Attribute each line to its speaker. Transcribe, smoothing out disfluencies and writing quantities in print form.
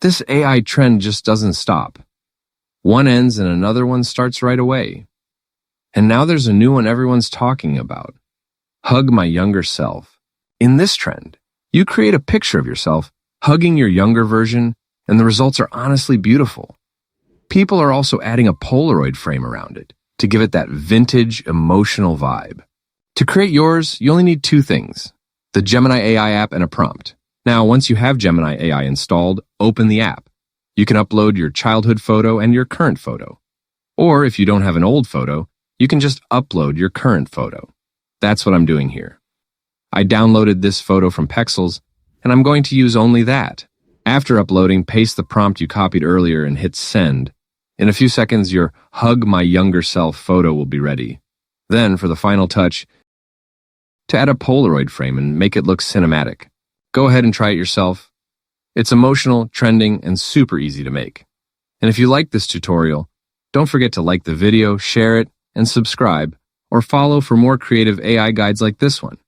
Speaker 1: This AI trend just doesn't stop. One ends and another one starts right away. And now there's a new one everyone's talking about. Hug my younger self. In this trend, you create a picture of yourself hugging your younger version, and the results are honestly beautiful. People are also adding a Polaroid frame around it to give it that vintage, emotional vibe. To create yours, you only need two things: the Gemini AI app and a prompt. Now, once you have Gemini AI installed, open the app. You can upload your childhood photo and your current photo. Or if you don't have an old photo, you can just upload your current photo. That's what I'm doing here. I downloaded this photo from Pexels, and I'm going to use only that. After uploading, paste the prompt you copied earlier and hit send. In a few seconds, your Hug My Younger Self photo will be ready. Then, for the final touch, to add a Polaroid frame and make it look cinematic. Go ahead and try it yourself. It's emotional, trending, and super easy to make. And if you like this tutorial, don't forget to like the video, share it, and subscribe, or follow for more creative AI guides like this one.